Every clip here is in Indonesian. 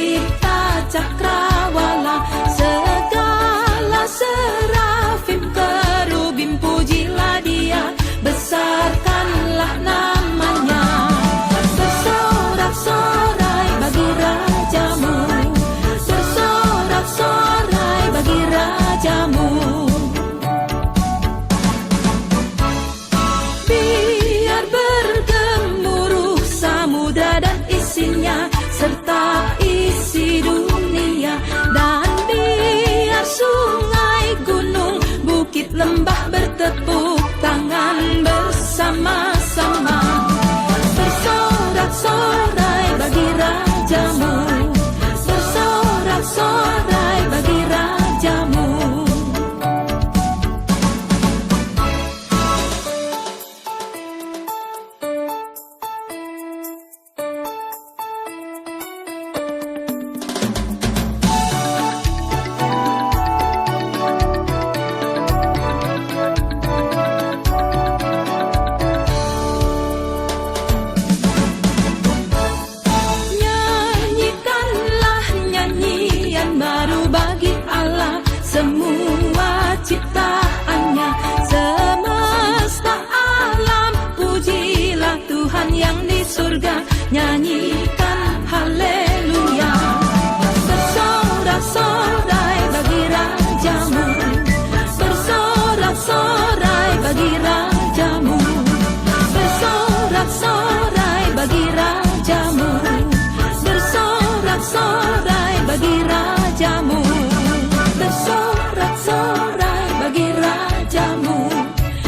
pencipta cakrawala, segala serafim kerubim pujilah dia, besarkanlah namanya. Bersorak-sorai bagi rajamu, bersorak-sorai bagi rajamu. Biar bergemuruh samudra dan isinya, serta isi dunia, dan biar sungai, gunung, bukit, lembah bertepuk tangan bersama-sama. Bersorak-sorai bagi rajamu, bersorak-sorai bagi rajamu. Nyanyikanlah nyanyian baru bagi Allah, semua ciptaannya, semesta alam, pujilah Tuhan yang di surga, nyanyikan haleluya. Bersorak-sorai bagi rajamu, bersorak-sorai bagi rajamu, bersorak-sorai bagi rajamu, bersorak-sorai bagi rajamu, bersorak-sorai bagi rajamu,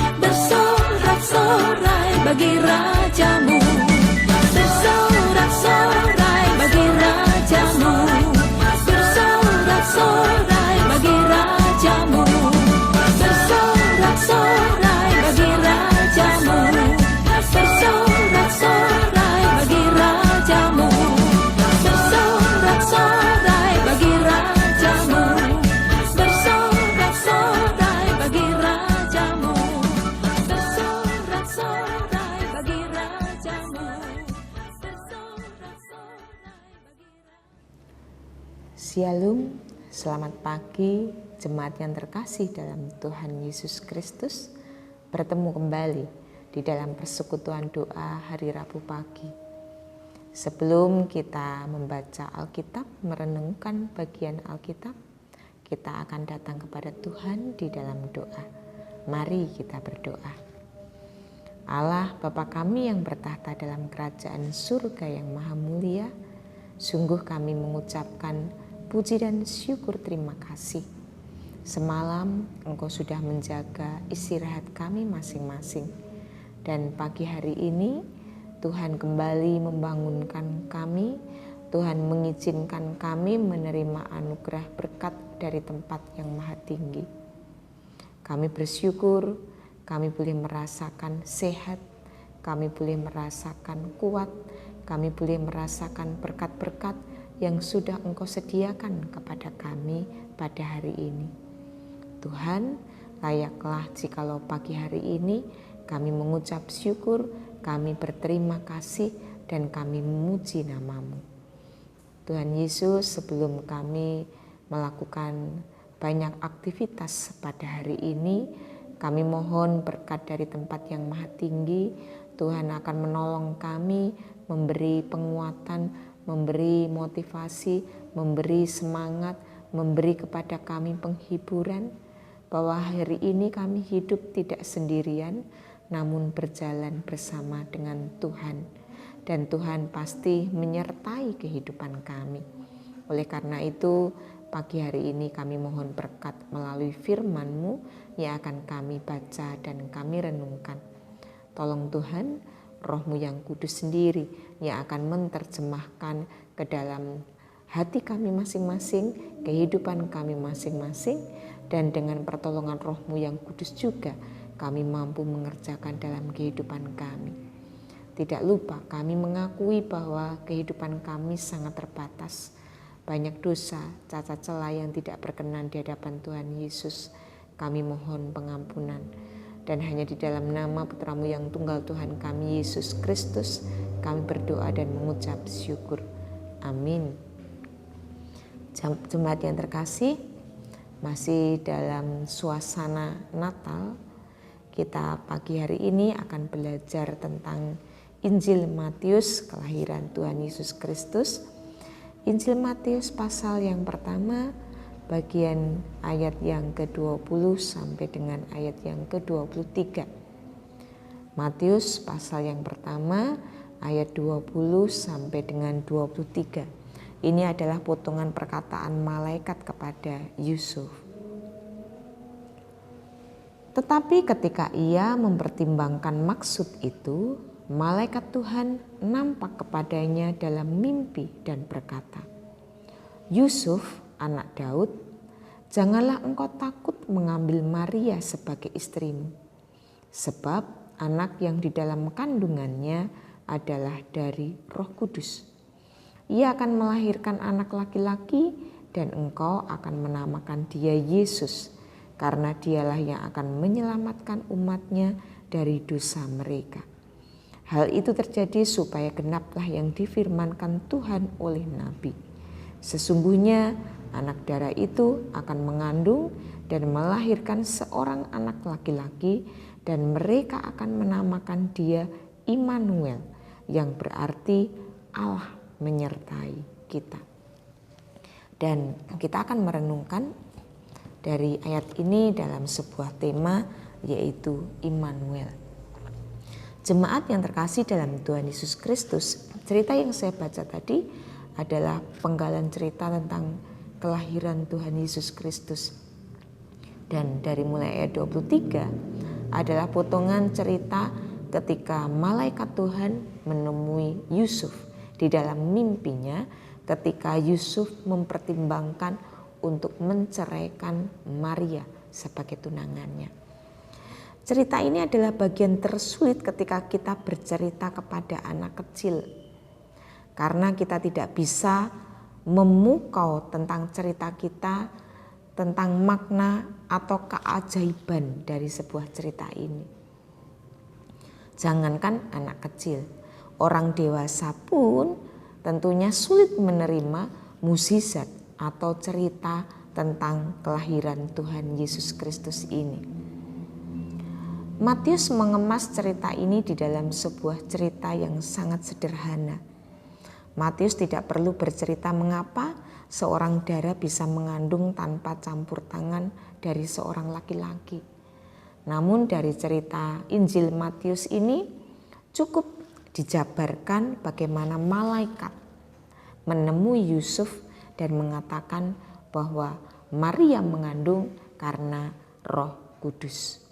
bersorak-sorai bagi rajamu, bersorak-sorai bagi rajamu, bersorak-sorai bagi rajamu, bersorak-sorai bagi rajamu, bersorak-sorai bagi rajamu, bersorak-sorai bagi rajamu, bersorak-sorai bagi rajamu, bersorak-sorai bagi rajamu, bersorak-sorai bagi rajamu. Shalom, selamat pagi jemaat yang terkasih dalam Tuhan Yesus Kristus. Bertemu kembali di dalam persekutuan doa hari Rabu pagi. Sebelum kita membaca Alkitab, merenungkan bagian Alkitab, kita akan datang kepada Tuhan di dalam doa. Mari kita berdoa. Allah Bapa kami yang bertahta dalam kerajaan surga yang maha mulia, sungguh kami mengucapkan puji dan syukur terima kasih. Semalam Engkau sudah menjaga istirahat kami masing-masing. Dan pagi hari ini Tuhan kembali membangunkan kami. Tuhan mengizinkan kami menerima anugerah berkat dari tempat yang maha tinggi. Kami bersyukur, kami boleh merasakan sehat, kami boleh merasakan kuat, kami boleh merasakan berkat-berkat yang sudah Engkau sediakan kepada kami pada hari ini. Tuhan, layaklah jikalau pagi hari ini kami mengucap syukur, kami berterima kasih, dan kami memuji nama-Mu. Tuhan Yesus, sebelum kami melakukan banyak aktivitas pada hari ini, kami mohon berkat dari tempat yang maha tinggi. Tuhan akan menolong kami, memberi penguatan, memberi motivasi, memberi semangat, memberi kepada kami penghiburan, bahwa hari ini kami hidup tidak sendirian, namun berjalan bersama dengan Tuhan. Dan Tuhan pasti menyertai kehidupan kami. Oleh karena itu, pagi hari ini kami mohon berkat melalui firman-Mu yang akan kami baca dan kami renungkan. Tolong Tuhan, Roh-Mu yang kudus sendiri yang akan menerjemahkan ke dalam hati kami masing-masing, kehidupan kami masing-masing, dan dengan pertolongan Roh-Mu yang kudus juga kami mampu mengerjakan dalam kehidupan kami. Tidak lupa kami mengakui bahwa kehidupan kami sangat terbatas. Banyak dosa, cacat celah yang tidak berkenan di hadapan Tuhan Yesus. Kami mohon pengampunan. Dan hanya di dalam nama Putra-Mu yang tunggal Tuhan kami Yesus Kristus, kami berdoa dan mengucap syukur. Amin. Jemaat yang terkasih, masih dalam suasana Natal, kita pagi hari ini akan belajar tentang Injil Matius, kelahiran Tuhan Yesus Kristus. Injil Matius pasal yang pertama, bagian ayat yang ke-20 sampai dengan ayat yang ke-23. Matius pasal yang pertama, ayat 20 sampai dengan 23. Ini adalah potongan perkataan malaikat kepada Yusuf. Tetapi ketika ia mempertimbangkan maksud itu, malaikat Tuhan nampak kepadanya dalam mimpi dan berkata, "Yusuf, anak Daud, janganlah engkau takut mengambil Maria sebagai istrimu, sebab anak yang di dalam kandungannya adalah dari Roh Kudus. Ia akan melahirkan anak laki-laki dan engkau akan menamakan dia Yesus, karena dialah yang akan menyelamatkan umatnya dari dosa mereka. Hal itu terjadi supaya genaplah yang difirmankan Tuhan oleh Nabi. Sesungguhnya anak darah itu akan mengandung dan melahirkan seorang anak laki-laki, dan mereka akan menamakan dia Immanuel, yang berarti Allah menyertai kita." Dan kita akan merenungkan dari ayat ini dalam sebuah tema, yaitu Immanuel. Jemaat yang terkasih dalam Tuhan Yesus Kristus, cerita yang saya baca tadi adalah penggalan cerita tentang kelahiran Tuhan Yesus Kristus. Dan dari mulai ayat 23 adalah potongan cerita ketika malaikat Tuhan menemui Yusuf di dalam mimpinya ketika Yusuf mempertimbangkan untuk menceraikan Maria sebagai tunangannya. Cerita ini adalah bagian tersulit ketika kita bercerita kepada anak kecil, karena kita tidak bisa memukau tentang cerita kita, tentang makna atau keajaiban dari sebuah cerita ini. Jangankan anak kecil, orang dewasa pun tentunya sulit menerima mukjizat atau cerita tentang kelahiran Tuhan Yesus Kristus ini. Matius mengemas cerita ini di dalam sebuah cerita yang sangat sederhana. Matius tidak perlu bercerita mengapa seorang dara bisa mengandung tanpa campur tangan dari seorang laki-laki. Namun dari cerita Injil Matius ini cukup dijabarkan bagaimana malaikat menemui Yusuf dan mengatakan bahwa Maria mengandung karena Roh Kudus.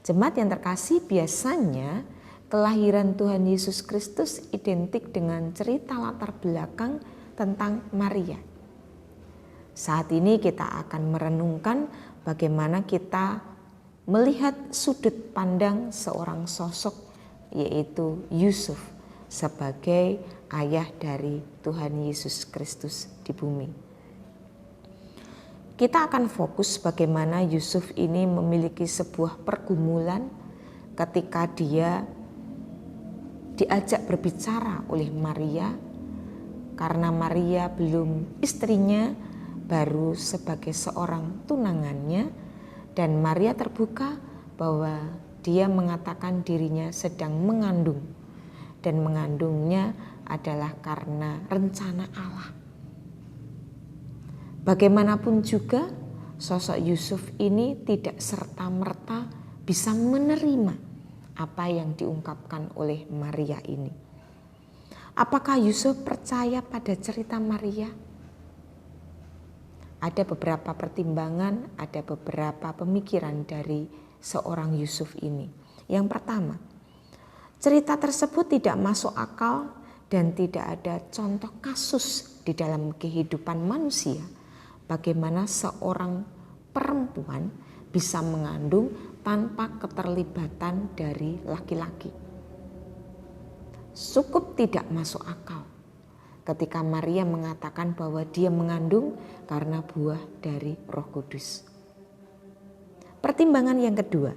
Jemaat yang terkasih, biasanya kelahiran Tuhan Yesus Kristus identik dengan cerita latar belakang tentang Maria. Saat ini kita akan merenungkan bagaimana kita melihat sudut pandang seorang sosok, yaitu Yusuf sebagai ayah dari Tuhan Yesus Kristus di bumi. Kita akan fokus bagaimana Yusuf ini memiliki sebuah pergumulan ketika dia diajak berbicara oleh Maria, karena Maria belum istrinya, baru sebagai seorang tunangannya, dan Maria terbuka bahwa dia mengatakan dirinya sedang mengandung, dan mengandungnya adalah karena rencana Allah. Bagaimanapun juga, sosok Yusuf ini tidak serta-merta bisa menerima apa yang diungkapkan oleh Maria ini. Apakah Yusuf percaya pada cerita Maria? Ada beberapa pertimbangan, ada beberapa pemikiran dari seorang Yusuf ini. Yang pertama, cerita tersebut tidak masuk akal dan tidak ada contoh kasus di dalam kehidupan manusia bagaimana seorang perempuan bisa mengandung tanpa keterlibatan dari laki-laki. Cukup tidak masuk akal ketika Maria mengatakan bahwa dia mengandung karena buah dari Roh Kudus. Pertimbangan yang kedua,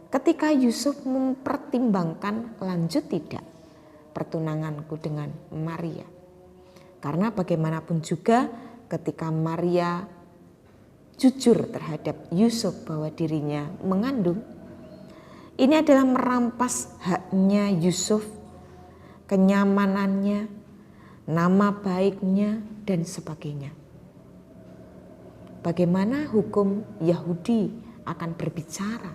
ketika Yusuf mempertimbangkan lanjut tidak pertunanganku dengan Maria, Karena bagaimanapun juga ketika Maria jujur terhadap Yusuf bahwa dirinya mengandung, ini adalah merampas haknya Yusuf, kenyamanannya, nama baiknya, dan sebagainya. Bagaimana hukum Yahudi akan berbicara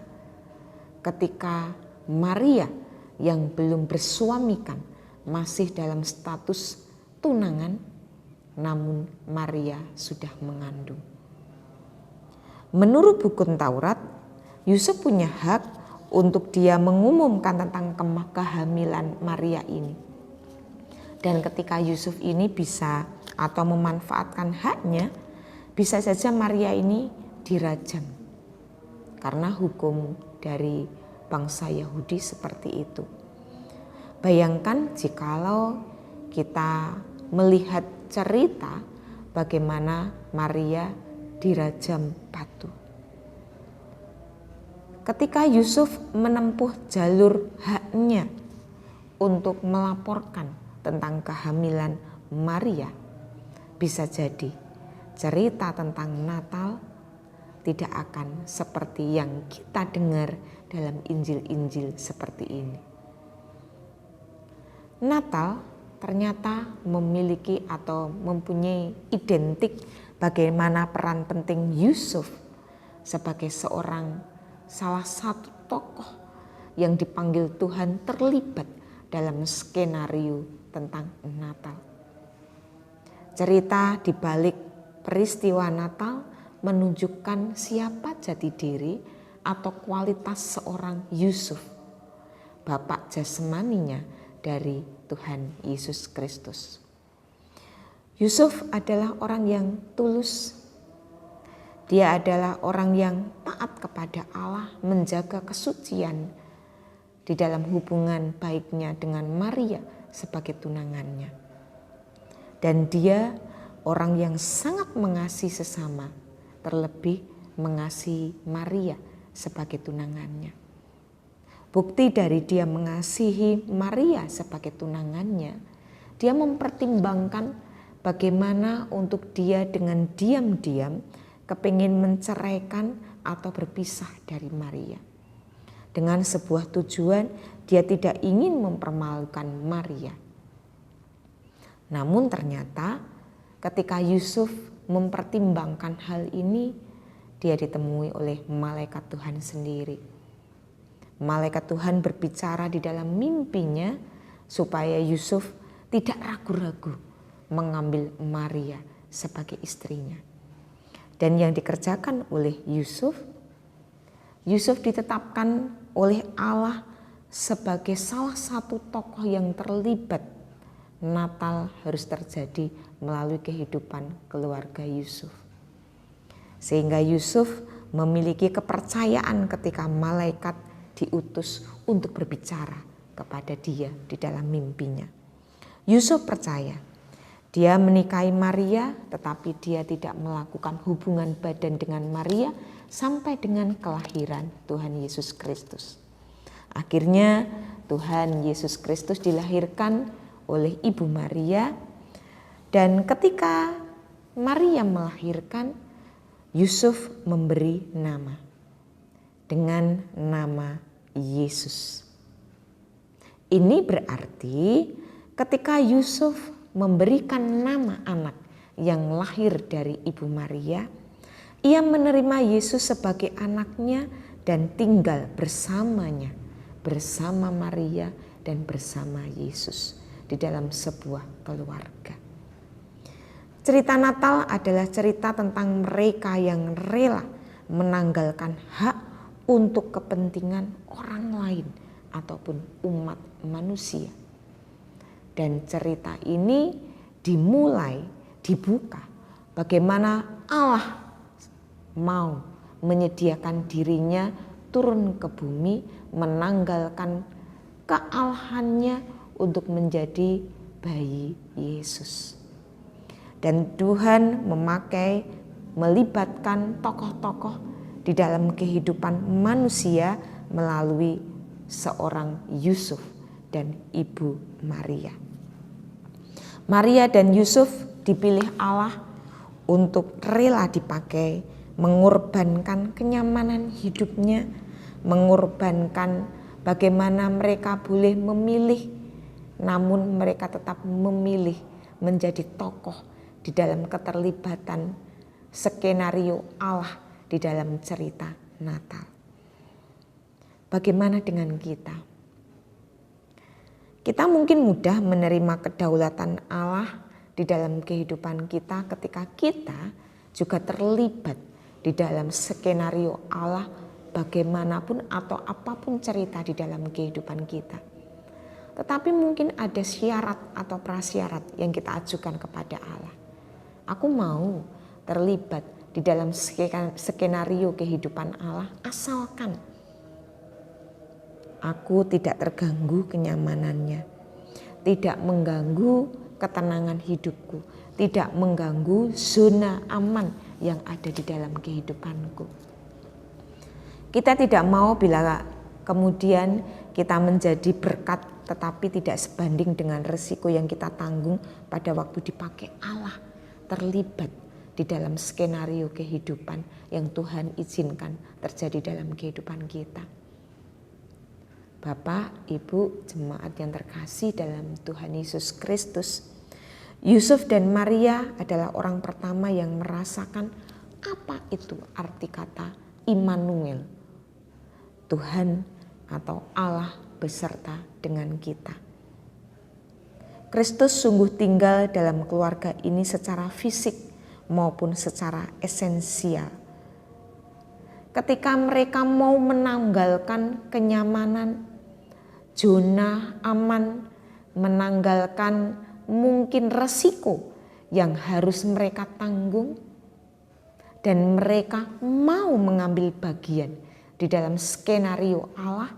ketika Maria yang belum bersuamikan masih dalam status tunangan, namun Maria sudah mengandung. Menurut hukum Taurat, Yusuf punya hak untuk dia mengumumkan tentang kehamilan Maria ini. Dan ketika Yusuf ini bisa atau memanfaatkan haknya, bisa saja Maria ini dirajam. Karena hukum dari bangsa Yahudi seperti itu. Bayangkan jikalau kita melihat cerita bagaimana Maria dirajam batu. Ketika Yusuf menempuh jalur haknya untuk melaporkan tentang kehamilan Maria, bisa jadi cerita tentang Natal tidak akan seperti yang kita dengar dalam Injil-Injil seperti ini. Natal ternyata memiliki atau mempunyai identik bagaimana peran penting Yusuf sebagai salah satu tokoh yang dipanggil Tuhan terlibat dalam skenario tentang Natal. Cerita di balik peristiwa Natal menunjukkan siapa jati diri atau kualitas seorang Yusuf, bapak jasmaninya dari Tuhan Yesus Kristus. Yusuf adalah orang yang tulus. Dia adalah orang yang taat kepada Allah, menjaga kesucian di dalam hubungan baiknya dengan Maria sebagai tunangannya. Dan dia orang yang sangat mengasihi sesama, terlebih mengasihi Maria sebagai tunangannya. Bukti dari dia mengasihi Maria sebagai tunangannya, dia mempertimbangkan bagaimana untuk dia dengan diam-diam kepingin menceraikan atau berpisah dari Maria. Dengan sebuah tujuan, dia tidak ingin mempermalukan Maria. Namun ternyata ketika Yusuf mempertimbangkan hal ini, dia ditemui oleh malaikat Tuhan sendiri. Malaikat Tuhan berbicara di dalam mimpinya supaya Yusuf tidak ragu-ragu mengambil Maria sebagai istrinya. Dan yang dikerjakan oleh Yusuf ditetapkan oleh Allah sebagai salah satu tokoh yang terlibat. Natal harus terjadi melalui kehidupan keluarga Yusuf. Sehingga Yusuf memiliki kepercayaan ketika malaikat diutus untuk berbicara kepada dia di dalam mimpinya. Yusuf percaya dia menikahi Maria, tetapi dia tidak melakukan hubungan badan dengan Maria sampai dengan kelahiran Tuhan Yesus Kristus. Akhirnya Tuhan Yesus Kristus dilahirkan oleh Ibu Maria, dan ketika Maria melahirkan, Yusuf memberi nama dengan nama Yesus. Ini berarti ketika Yusuf memberikan nama anak yang lahir dari Ibu Maria, ia menerima Yesus sebagai anaknya dan tinggal bersamanya, bersama Maria dan bersama Yesus di dalam sebuah keluarga. Cerita Natal adalah cerita tentang mereka yang rela menanggalkan hak untuk kepentingan orang lain ataupun umat manusia. Dan cerita ini dibuka bagaimana Allah mau menyediakan dirinya turun ke bumi, menanggalkan kealahannya untuk menjadi bayi Yesus. Dan Tuhan melibatkan tokoh-tokoh di dalam kehidupan manusia melalui seorang Yusuf dan Ibu Maria. Maria dan Yusuf dipilih Allah untuk rela dipakai, mengorbankan kenyamanan hidupnya, mengorbankan bagaimana mereka boleh memilih, namun mereka tetap memilih menjadi tokoh di dalam keterlibatan skenario Allah di dalam cerita Natal. Bagaimana dengan kita? Kita mungkin mudah menerima kedaulatan Allah di dalam kehidupan kita ketika kita juga terlibat di dalam skenario Allah bagaimanapun atau apapun cerita di dalam kehidupan kita. Tetapi mungkin ada syarat atau prasyarat yang kita ajukan kepada Allah. Aku mau terlibat di dalam skenario kehidupan Allah asalkan aku tidak terganggu kenyamanannya, tidak mengganggu ketenangan hidupku, tidak mengganggu zona aman yang ada di dalam kehidupanku. Kita tidak mau bila kemudian kita menjadi berkat tetapi tidak sebanding dengan resiko yang kita tanggung pada waktu dipakai Allah terlibat di dalam skenario kehidupan yang Tuhan izinkan terjadi dalam kehidupan kita. Bapak, Ibu, jemaat yang terkasih dalam Tuhan Yesus Kristus, Yusuf dan Maria adalah orang pertama yang merasakan apa itu arti kata Immanuel, Tuhan atau Allah beserta dengan kita. Kristus sungguh tinggal dalam keluarga ini secara fisik maupun secara esensial. Ketika mereka mau menanggalkan kenyamanan, zona aman, menanggalkan mungkin resiko yang harus mereka tanggung, dan mereka mau mengambil bagian di dalam skenario Allah,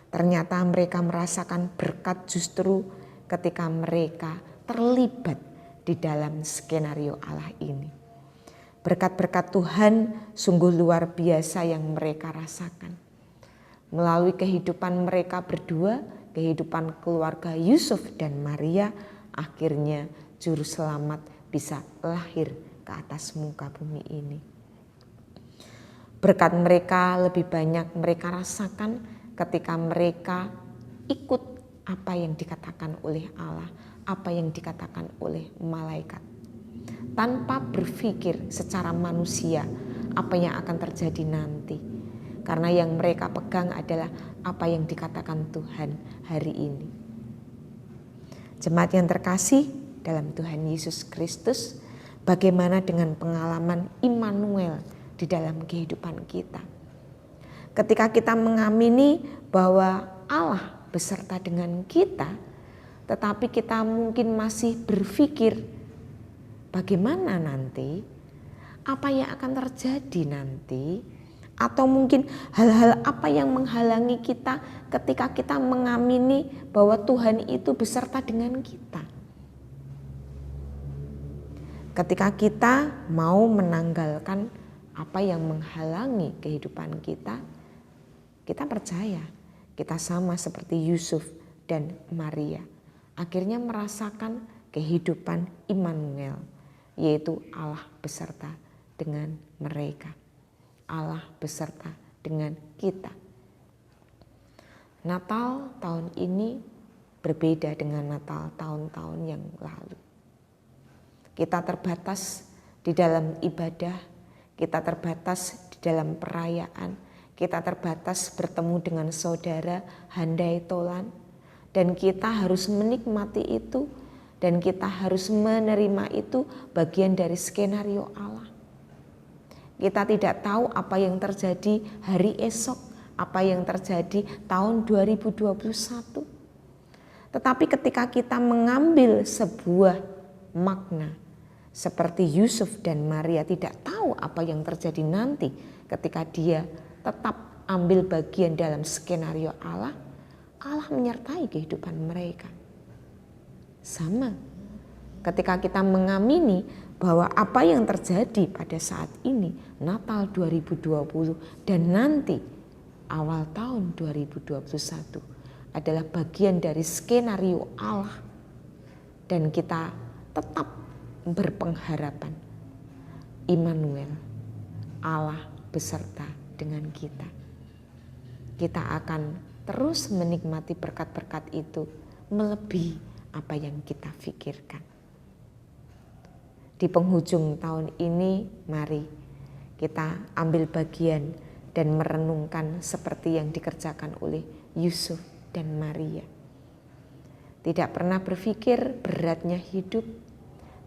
ternyata mereka merasakan berkat justru ketika mereka terlibat di dalam skenario Allah ini. Berkat-berkat Tuhan sungguh luar biasa yang mereka rasakan. Melalui kehidupan mereka berdua, kehidupan keluarga Yusuf dan Maria, akhirnya juru selamat bisa lahir ke atas muka bumi ini. Berkat mereka lebih banyak mereka rasakan ketika mereka ikut apa yang dikatakan oleh Allah, apa yang dikatakan oleh malaikat. Tanpa berpikir secara manusia apa yang akan terjadi nanti. Karena yang mereka pegang adalah apa yang dikatakan Tuhan hari ini. Jemaat yang terkasih dalam Tuhan Yesus Kristus, bagaimana dengan pengalaman Immanuel di dalam kehidupan kita? Ketika kita mengamini bahwa Allah beserta dengan kita, tetapi kita mungkin masih berpikir bagaimana nanti, apa yang akan terjadi nanti, atau mungkin hal-hal apa yang menghalangi kita ketika kita mengamini bahwa Tuhan itu beserta dengan kita. Ketika kita mau menanggalkan apa yang menghalangi kehidupan kita, kita percaya kita sama seperti Yusuf dan Maria. Akhirnya merasakan kehidupan Immanuel, yaitu Allah beserta dengan mereka. Allah beserta dengan kita. Natal tahun ini berbeda dengan Natal tahun-tahun yang lalu. Kita terbatas di dalam ibadah, kita terbatas di dalam perayaan, kita terbatas bertemu dengan saudara handai tolan, dan kita harus menikmati itu, dan kita harus menerima itu bagian dari skenario Allah. Kita tidak tahu apa yang terjadi hari esok, apa yang terjadi tahun 2021. Tetapi ketika kita mengambil sebuah makna seperti Yusuf dan Maria tidak tahu apa yang terjadi nanti ketika dia tetap ambil bagian dalam skenario Allah, Allah menyertai kehidupan mereka. Sama ketika kita mengamini bahwa apa yang terjadi pada saat ini, Natal 2020 dan nanti awal tahun 2021 adalah bagian dari skenario Allah. dan kita tetap berpengharapan. Immanuel, Allah beserta dengan kita. Kita akan terus menikmati berkat-berkat itu melebihi apa yang kita pikirkan. Di penghujung tahun ini, mari kita ambil bagian dan merenungkan seperti yang dikerjakan oleh Yusuf dan Maria. Tidak pernah berpikir beratnya hidup,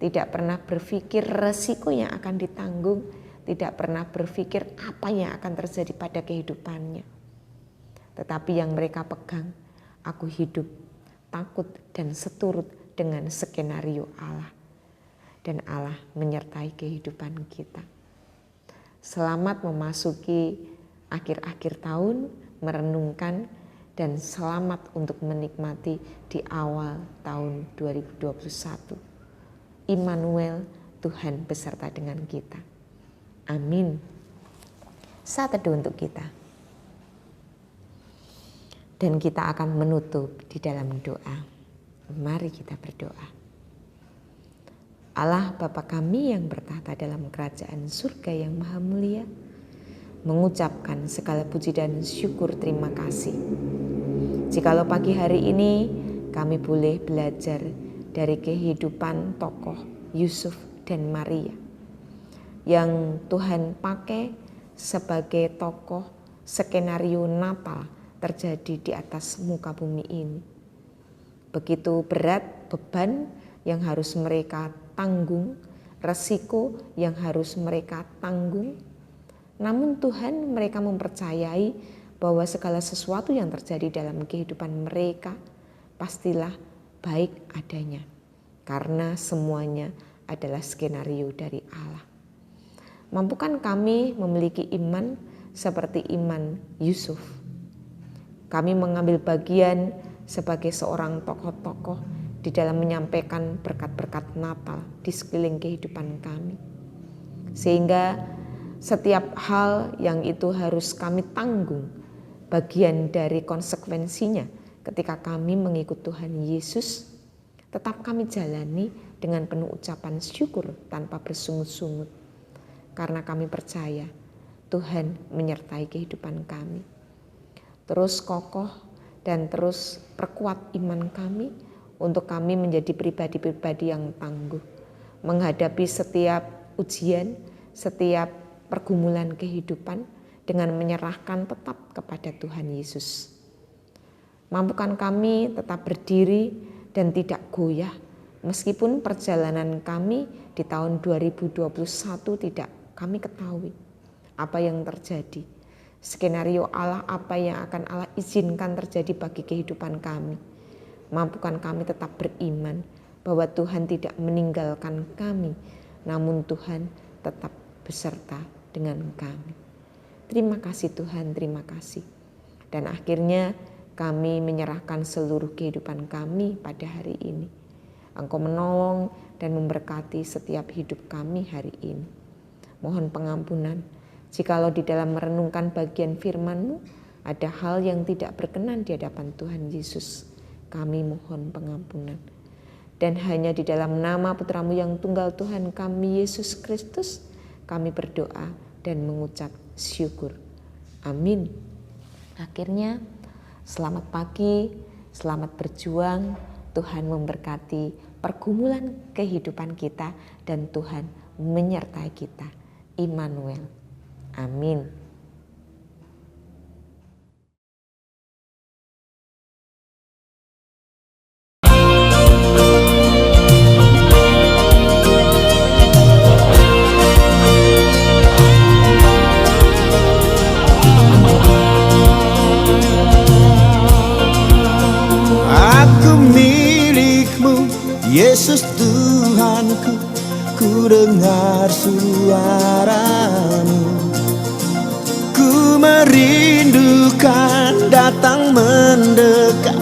tidak pernah berpikir resiko yang akan ditanggung, tidak pernah berpikir apa yang akan terjadi pada kehidupannya. Tetapi yang mereka pegang, aku hidup, takut dan seturut dengan skenario Allah. Dan Allah menyertai kehidupan kita. Selamat memasuki akhir-akhir tahun, merenungkan, dan selamat untuk menikmati di awal tahun 2021. Immanuel, Tuhan beserta dengan kita. Amin. Saat teduh untuk kita. Dan kita akan menutup di dalam doa. Mari kita berdoa. Allah Bapa kami yang bertahta dalam kerajaan surga yang maha mulia, mengucapkan segala puji dan syukur terima kasih. Jikalau pagi hari ini kami boleh belajar dari kehidupan tokoh Yusuf dan Maria yang Tuhan pakai sebagai tokoh skenario Natal terjadi di atas muka bumi ini. Begitu berat beban yang harus mereka tanggung, resiko yang harus mereka tanggung. Namun Tuhan, mereka mempercayai bahwa segala sesuatu yang terjadi dalam kehidupan mereka pastilah baik adanya, karena semuanya adalah skenario dari Allah. Mampukan kami memiliki iman seperti iman Yusuf. Kami mengambil bagian sebagai seorang tokoh-tokoh di dalam menyampaikan berkat-berkat Natal di sekeliling kehidupan kami. Sehingga setiap hal yang itu harus kami tanggung bagian dari konsekuensinya ketika kami mengikut Tuhan Yesus, tetap kami jalani dengan penuh ucapan syukur tanpa bersungut-sungut. Karena kami percaya Tuhan menyertai kehidupan kami. Terus kokoh dan terus perkuat iman kami untuk kami menjadi pribadi-pribadi yang tangguh, menghadapi setiap ujian, setiap pergumulan kehidupan dengan menyerahkan tetap kepada Tuhan Yesus. Mampukan kami tetap berdiri dan tidak goyah, meskipun perjalanan kami di tahun 2021 tidak kami ketahui apa yang terjadi. Skenario Allah apa yang akan Allah izinkan terjadi bagi kehidupan kami. Mampukan kami tetap beriman bahwa Tuhan tidak meninggalkan kami, namun Tuhan tetap beserta dengan kami. Terima kasih Tuhan, terima kasih. Dan akhirnya kami menyerahkan seluruh kehidupan kami pada hari ini. Engkau menolong dan memberkati setiap hidup kami hari ini. Mohon pengampunan jikalau di dalam merenungkan bagian firman-Mu ada hal yang tidak berkenan di hadapan Tuhan Yesus. Kami mohon pengampunan. Dan hanya di dalam nama Putra-Mu yang tunggal Tuhan kami Yesus Kristus, kami berdoa dan mengucap syukur. Amin. Akhirnya, selamat pagi, selamat berjuang. Tuhan memberkati pergumulan kehidupan kita dan Tuhan menyertai kita. Immanuel. Amin. Yesus Tuhanku, ku dengar suara-Mu. Ku merindukan datang mendekat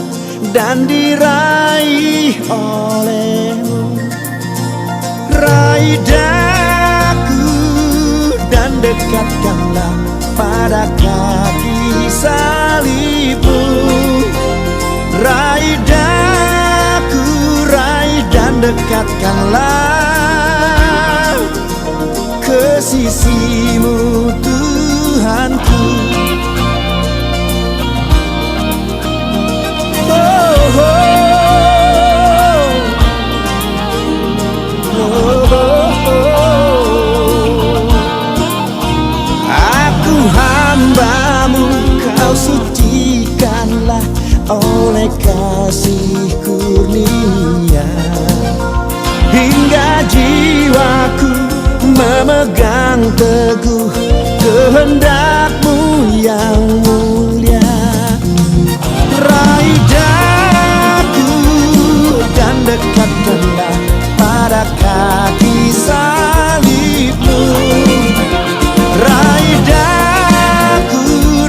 dan diraih oleh-Mu. Raih daku dan dekatkanlah pada kaki salib-Mu. Raih daku, raih dan dekatkanlah ke sisimu Tuhanku. Oh, oh, oh, oh, oh. Aku hambamu, kau sucikanlah oleh kasih kurnia, hingga jiwaku memegang teguh kehendak-Mu yang mulia. Raih daku dan dekatkanlah pada kaki salib-Mu. Raih daku,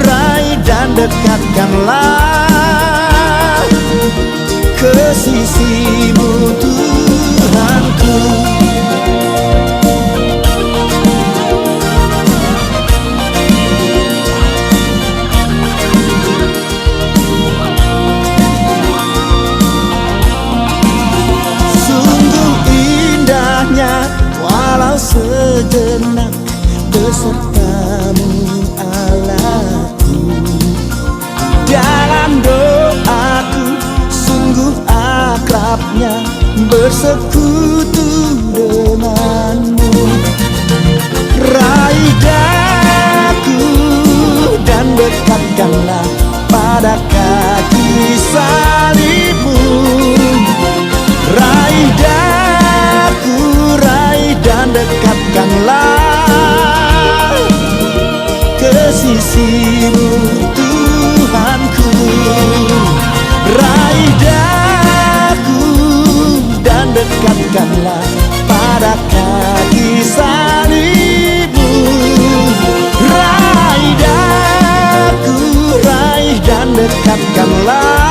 raih dan dekatkanlah ke sisimu Tuhanku. Sungguh indahnya walau sejenak besertamu Allahku. Dalam doaku sungguh akrabnya bersekutu denganmu. Raih daku dan dekatkanlah pada kaki salib-Mu. Raih daku, raih dan dekatkanlah ke sisimu Tuhanku. Raih daku dan dekatkanlah pada kaki salib-Mu. Raih daku, raih dan dekatkanlah